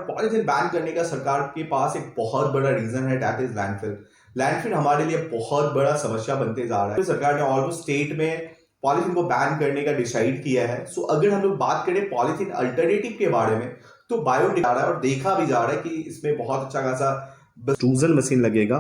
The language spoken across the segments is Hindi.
पॉलीथीन बैन करने का सरकार के पास एक बहुत बड़ा रीजन है, दैट इज लैंडफिल। लैंडफिल हमारे लिए बहुत बड़ा समस्या बनते जा रहा है। तो सरकार ने ऑलमोस्ट स्टेट में पॉलीथीन को बैन करने का डिसाइड किया है। सो अगर हम लोग बात करें पॉलीथीन अल्टरनेटिव के बारे में, तो बायोडिग्रेडेबल आ रहा है और देखा भी जा रहा है कि इसमें बहुत अच्छा खासा एक्सट्रूजन मशीन लगेगा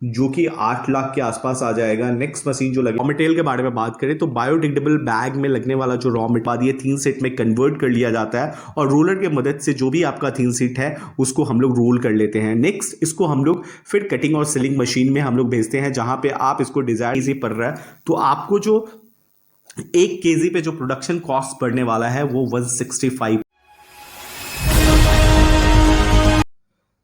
जो कि 8 लाख के आसपास आ जाएगा। नेक्स्ट मशीन जो लगेगी, रॉ मटेरियल के बारे में बात करें तो बायोडिग्रेडेबल बैग में लगने वाला जो रॉ मटेरियल ये 3 सेट में कन्वर्ट कर लिया जाता है और रोलर की मदद से जो भी आपका 3 सीट है उसको हम लोग रोल कर लेते हैं। नेक्स्ट इसको हम लोग फिर कटिंग और सिलिंग मशीन में हम लोग भेजते हैं, जहां पे आप इसको डिजाइन इजी पड़ रहा है तो आपको जो 1 केजी पे जो प्रोडक्शन कॉस्ट पड़ने वाला है वो 165।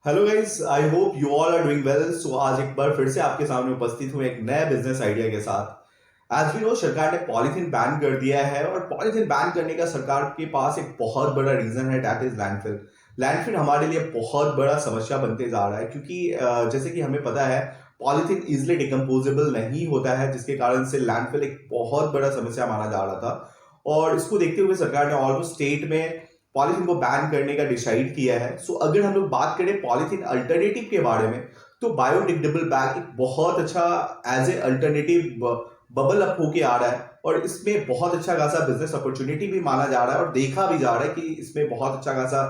Hello guys, I hope you all are doing well. So आज एक बार फिर से आपके सामने उपस्थित हूं एक नए बिजनेस आइडिया के साथ। एज वी नो, सरकार ने पॉलीथीन बैन कर दिया है और पॉलीथीन बैन करने का सरकार के पास एक बहुत बड़ा रीजन है, दैट इज लैंडफिल। लैंडफिल हमारे लिए बहुत बड़ा समस्या बनते जा रहा है क्योंकि जैसे कि हमें पता है पॉलीथीन इजिली डिकम्पोजेबल नहीं होता है, जिसके कारण से लैंडफिल एक बहुत बड़ा समस्या माना जा रहा था। और इसको देखते हुए सरकार ने ऑलमोस्ट स्टेट में पॉलीथीन को बैन करने का डिसाइड किया है। सो अगर हम लोग बात करें पॉलीथीन अल्टरनेटिव के बारे में, तो बायोडिग्रेडेबल बैग एक बहुत अच्छा as a alternative bubble up होके आ रहा है और इसमें बहुत अच्छा खासा बिजनेस अपॉर्चुनिटी भी माना जा रहा है और देखा भी जा रहा है कि इसमें बहुत अच्छा खासा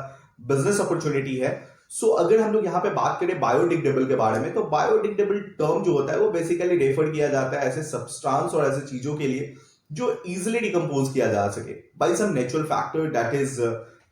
बिजनेस अपॉर्चुनिटी है। सो अगर हम लोग यहाँ पे बात करें बायोडिग्रेडेबल के बारे में, तो बायोडिग्रेडेबल टर्म जो होता है वो बेसिकली रेफर किया जाता है ऐसे सब्सटेंस और ऐसे चीजों के लिए जो इजिली डिकम्पोज किया जा सके by some natural factor, that is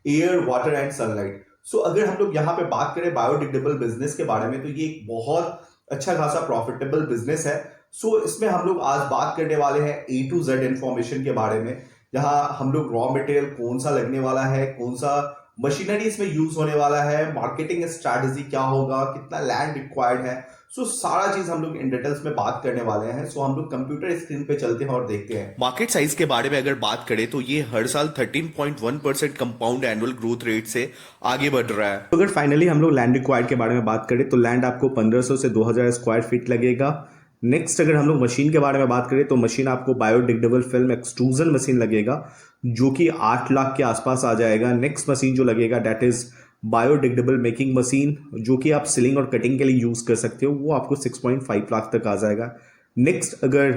air, water and sunlight. So अगर हम लोग यहाँ पे बात करें बायोडिग्रेडेबल बिजनेस के बारे में, तो ये एक बहुत अच्छा खासा प्रॉफिटेबल बिजनेस है। सो इसमें हम लोग आज बात करने वाले हैं A to Z इंफॉर्मेशन के बारे में, जहां हम लोग रॉ मटेरियल कौन सा लगने वाला है, कौन सा मशीनरी इसमें यूज होने वाला है, मार्केटिंग स्ट्रैटेजी क्या होगा, कितना लैंड रिक्वायर्ड है। सो सारा चीज हम लोग इन डिटेल्स में बात करने वाले हैं। सो हम लोग कंप्यूटर स्क्रीन पे चलते हैं और देखते हैं। मार्केट साइज के बारे में अगर बात करें तो ये हर साल 13.1% कंपाउंड एनुअल ग्रोथ रेट से आगे बढ़ रहा है। तो अगर फाइनली हम लोग लैंड रिक्वायर्ड के बारे में बात करें तो लैंड आपको 1500 से 2000 स्क्वायर फीट लगेगा। नेक्स्ट अगर हम लोग मशीन के बारे में बात करें तो मशीन आपको बायोडिग्रेडेबल फिल्म एक्सट्रूजन मशीन लगेगा जो कि 8 लाख के आसपास आ जाएगा। नेक्स्ट मशीन जो लगेगा that is biodegradable making machine, जो कि आप सिलिंग और कटिंग के लिए यूज कर सकते हो, वो आपको 6.5 लाख तक आ जाएगा। नेक्स्ट अगर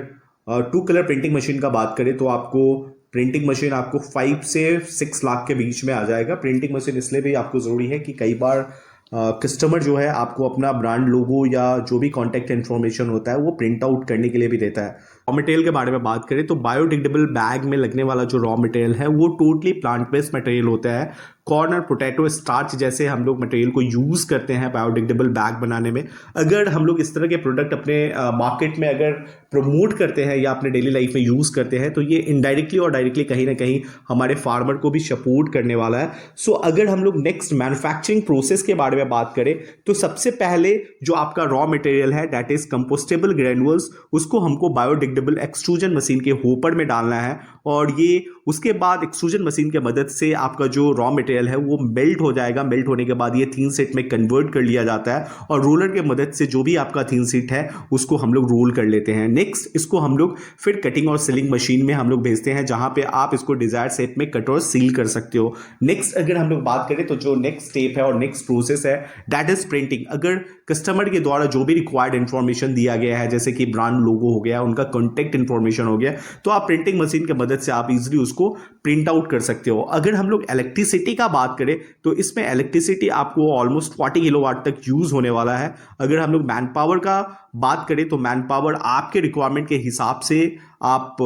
2 कलर प्रिंटिंग मशीन का बात करें तो आपको प्रिंटिंग मशीन आपको 5 से 6 लाख के बीच में आ जाएगा। प्रिंटिंग मशीन इसलिए भी आपको जरूरी है कि कई बार कस्टमर जो है आपको अपना ब्रांड लोगो या जो भी कॉन्टैक्ट इन्फॉर्मेशन होता है वो प्रिंट आउट करने के लिए भी देता है। रॉ मटेरियल के बारे में बात करें तो बायोडिग्रेडेबल बैग में लगने वाला जो रॉ मटेरियल है वो टोटली प्लांट बेस्ड मटेरियल होता है। कॉर्न और पोटैटो स्टार्च जैसे हम लोग मटेरियल को यूज करते हैं बायोडिग्रेडेबल बैग बनाने में। अगर हम लोग इस तरह के प्रोडक्ट अपने मार्केट में अगर प्रमोट करते हैं या अपने डेली लाइफ में यूज करते हैं तो ये इनडायरेक्टली और डायरेक्टली कहीं ना कहीं हमारे फार्मर को भी सपोर्ट करने वाला है। सो अगर हम लोग नेक्स्ट मैन्युफैक्चरिंग प्रोसेस के बारे में बात करें तो सबसे पहले जो आपका रॉ मटेरियल है दैट इज कंपोस्टेबल ग्रेनुअल्स, उसको हमको बायोडिग्रेडेबल एक्सट्रूजन मशीन के होपर में डालना है और ये उसके बाद एक्सट्रूजन मशीन की मदद से आपका जो रॉ मटेरियल है वो मेल्ट हो जाएगा। मेल्ट होने के बाद ये 3 सेट में कन्वर्ट कर लिया जाता है और रोलर की मदद से जो भी आपका 3 सीट है उसको हम लोग रोल कर लेते हैं। नेक्स्ट इसको हम लोग फिर कटिंग और सिलिंग मशीन में हम लोग भेजते हैं, जहां पे आप इसको डिजायर शेप में कट और सील कर सकते हो। नेक्स्ट अगर हम लोग बात करें तो जो नेक्स्ट स्टेप है और नेक्स्ट प्रोसेस है दैट इज प्रिंटिंग। अगर कस्टमर के द्वारा जो भी रिक्वायर्ड इंफॉर्मेशन दिया गया है, जैसे कि ब्रांड लोगो हो गया, उनका कॉन्टैक्ट इंफॉर्मेशन हो गया, तो आप प्रिंटिंग मशीन की मदद से आप इजिली उसको प्रिंट आउट कर सकते हो। अगर हम लोग इलेक्ट्रिसिटी का बात करें तो इसमें इलेक्ट्रिसिटी आपको ऑलमोस्ट 40 किलोवाट तक यूज होने वाला है। अगर हम लोग मैन पावर का बात करें तो मैन पावर आपके रिक्वायरमेंट के हिसाब से आप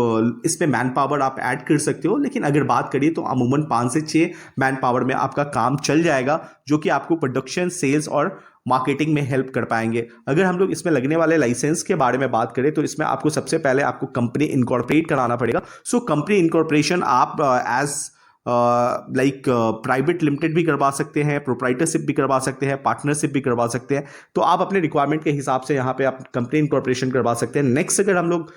इसमें मैन पावर आप ऐड कर सकते हो, लेकिन अगर बात करिए तो अमूमन 5 से 6 मैन पावर में आपका काम चल जाएगा, जो कि आपको प्रोडक्शन, सेल्स और मार्केटिंग में हेल्प कर पाएंगे। अगर हम लोग इसमें लगने वाले लाइसेंस के बारे में बात करें तो इसमें आपको सबसे पहले आपको कंपनी इनकॉर्पोरेट कराना पड़ेगा। सो कंपनी इनकॉर्पोरेशन आप एज लाइक प्राइवेट लिमिटेड भी करवा सकते हैं, प्रोप्राइटरशिप भी करवा सकते हैं, पार्टनरशिप भी करवा सकते हैं। तो आप अपने रिक्वायरमेंट के हिसाब से यहाँ पे आप कंपनी इनकॉर्पोरेशन करवा सकते हैं। नेक्स्ट अगर हम लोग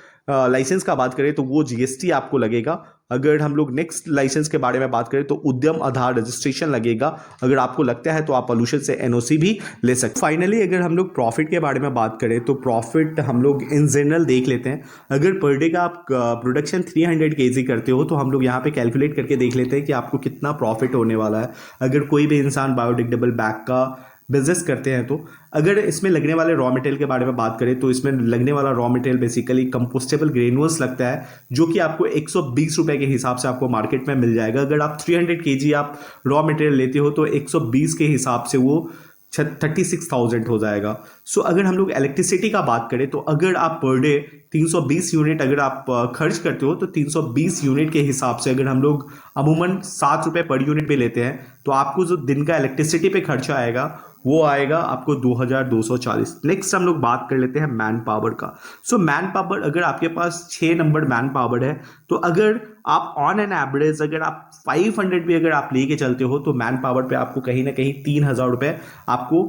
लाइसेंस का बात करें तो वो GST आपको लगेगा अगर हम लोग नेक्स्ट लाइसेंस के बारे में बात करें तो उद्यम आधार रजिस्ट्रेशन लगेगा। अगर आपको लगता है तो आप पॉल्यूशन से एनओसी भी ले सकते। फाइनली अगर हम लोग प्रॉफिट के बारे में बात करें तो प्रॉफिट हम लोग इन जनरल देख लेते हैं। अगर पर डे का आप प्रोडक्शन 300 केजी करते हो तो हम लोग यहाँ पे कैलकुलेट करके देख लेते हैं कि आपको कितना प्रॉफिट होने वाला है। अगर कोई भी इंसान बायोडिग्रेडेबल बैग का बिजनेस करते हैं तो अगर इसमें लगने वाले रॉ मटेरियल के बारे में बात करें तो इसमें लगने वाला raw material basically compostable granules लगता है, जो कि आपको 120 रुपए के हिसाब से आपको मार्केट में मिल जाएगा। अगर आप 300 केजी आप रॉ मटेरियल लेते हो तो 120 के हिसाब से वो 36,000 हो जाएगा। सो अगर हम लोग इलेक्ट्रिसिटी का बात करें तो अगर आप पर डे 320 यूनिट अगर आप खर्च करते हो तो 320 यूनिट के हिसाब से अगर हम लोग अमूमन 7 रुपये पर यूनिट पे लेते हैं तो आपको जो दिन का इलेक्ट्रिसिटी पे खर्चा आएगा वो आएगा आपको 2240। नेक्स्ट हम लोग बात कर लेते हैं मैन पावर का। सो मैन पावर अगर आपके पास 6 नंबर मैन पावर है तो अगर आप ऑन एन एवरेज अगर आप 500 भी अगर आप लेके चलते हो तो मैन पावर पे आपको कहीं ना कहीं 3,000 रुपये आपको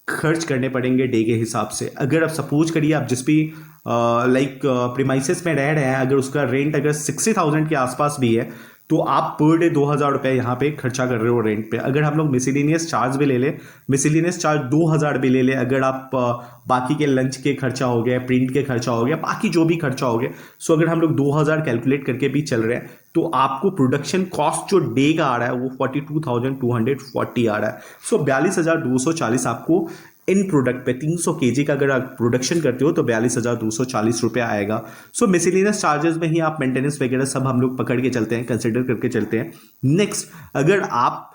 खर्च करने पड़ेंगे डे के हिसाब से। अगर आप सपोज करिए आप जिस भी लाइक प्रीमाइसेस में रह रहे हैं, अगर उसका रेंट अगर 60,000 के आसपास भी है तो आप पर डे 2,000 रुपये यहाँ पे खर्चा कर रहे हो रेंट पे। अगर हम लोग मिसलिनियस चार्ज भी ले ले, मिसलिनियस चार्ज 2,000 भी ले ले, अगर आप बाकी के लंच के खर्चा हो गया, प्रिंट के खर्चा हो गया, बाकी जो भी खर्चा हो गया, सो अगर हम लोग 2,000 कैलकुलेट करके भी चल रहे हैं तो आपको प्रोडक्शन कॉस्ट जो डे का आ रहा है वो 42,240 आ रहा है। सो 42,240 आपको इन प्रोडक्ट पे 300 केजी का अगर आप प्रोडक्शन करते हो तो 42,240 रुपये आएगा। सो मिसलिनियस चार्जेस में ही आप मेंटेनेंस वगैरह सब हम लोग पकड़ के चलते हैं, कंसिडर करके चलते हैं। नेक्स्ट अगर आप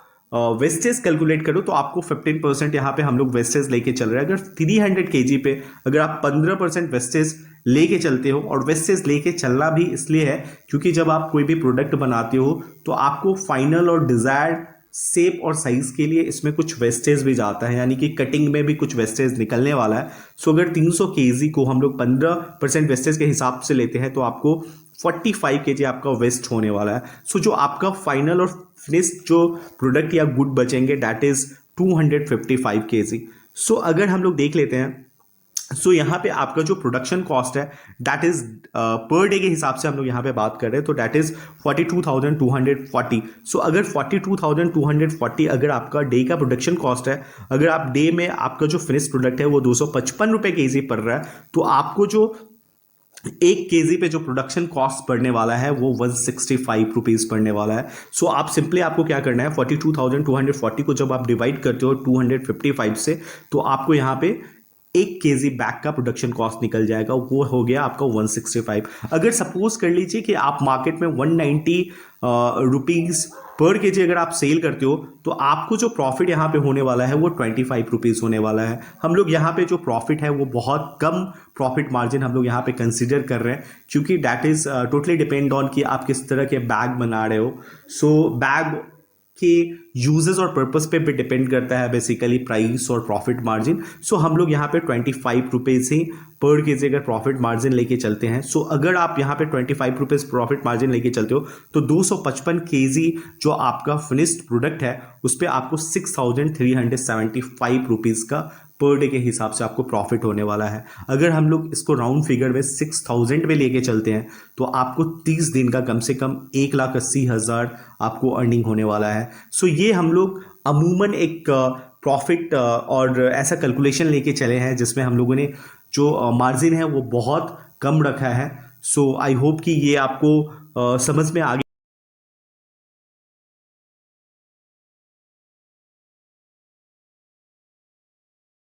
वेस्टेज कैलकुलेट करो तो आपको 15% यहाँ पे हम लोग वेस्टेज लेके चल रहे हैं। अगर 300 केजी पे अगर आप 15% वेस्टेज लेके चलते हो, और वेस्टेज लेके चलना भी इसलिए है क्योंकि जब आप कोई भी प्रोडक्ट बनाते हो तो आपको फाइनल और डिजायर्ड शेप और साइज के लिए इसमें कुछ वेस्टेज भी जाता है, यानी कि कटिंग में भी कुछ वेस्टेज निकलने वाला है। सो अगर 300 केजी को हम लोग 15% वेस्टेज के हिसाब से लेते हैं तो आपको 45 केजी आपका वेस्ट होने वाला है। सो जो आपका फाइनल और फिनिश्ड जो प्रोडक्ट या गुड बचेंगे दैट इज 255 केजी। सो अगर हम लोग देख लेते हैं सो यहाँ पे आपका जो प्रोडक्शन कॉस्ट है दैट इज पर डे के हिसाब से हम लोग यहाँ पे बात कर रहे हैं तो दैट इज 42,240। सो अगर 42,240 अगर आपका डे का प्रोडक्शन कॉस्ट है, अगर आप डे में आपका जो फिनिश प्रोडक्ट है वो 255 रुपये केजी पड़ रहा है तो आपको जो 1 केजी पे जो प्रोडक्शन कॉस्ट पड़ने वाला है वो 165 रुपीज़ पड़ने वाला है। सो आप सिंपली आपको क्या करना है 42,240 को जब आप डिवाइड करते हो 255 से तो आपको यहाँ पे 1 केजी बैग का प्रोडक्शन कॉस्ट निकल जाएगा, वो हो गया आपका 165। अगर सपोज कर लीजिए कि आप मार्केट में 190 रुपीज़ पर केजी अगर आप सेल करते हो तो आपको जो प्रॉफिट यहाँ पे होने वाला है वो 25 रुपीज़ होने वाला है। हम लोग यहाँ पे जो प्रॉफिट है वो बहुत कम प्रॉफिट मार्जिन हम लोग यहाँ पे कंसीडर कर रहे हैं क्योंकि that is totally depend on कि आप किस तरह के बैग बना रहे हो। सो बैग के यूजेस और पर्पस पे भी डिपेंड करता है बेसिकली प्राइस और प्रॉफिट मार्जिन। सो हम लोग यहाँ पे 25 रुपीज़ ही पर केजी अगर प्रॉफिट मार्जिन लेके चलते हैं। सो अगर आप यहाँ पे 25 रुपीज़ प्रॉफिट मार्जिन लेके चलते हो तो 255 केजी जो आपका फिनिश्ड प्रोडक्ट है उस पर आपको 6,375 रुपीज़ का पर डे के हिसाब से आपको प्रॉफिट होने वाला है। अगर हम लोग इसको राउंड फिगर में 6,000 में लेके चलते हैं तो आपको 30 दिन का कम से कम 1,80,000 आपको अर्निंग होने वाला है। सो ये हम लोग अमूमन एक प्रॉफिट और ऐसा कैलकुलेशन लेके चले हैं जिसमें हम लोगों ने जो मार्जिन है वो बहुत कम रखा है। सो आई होप कि ये आपको समझ में आ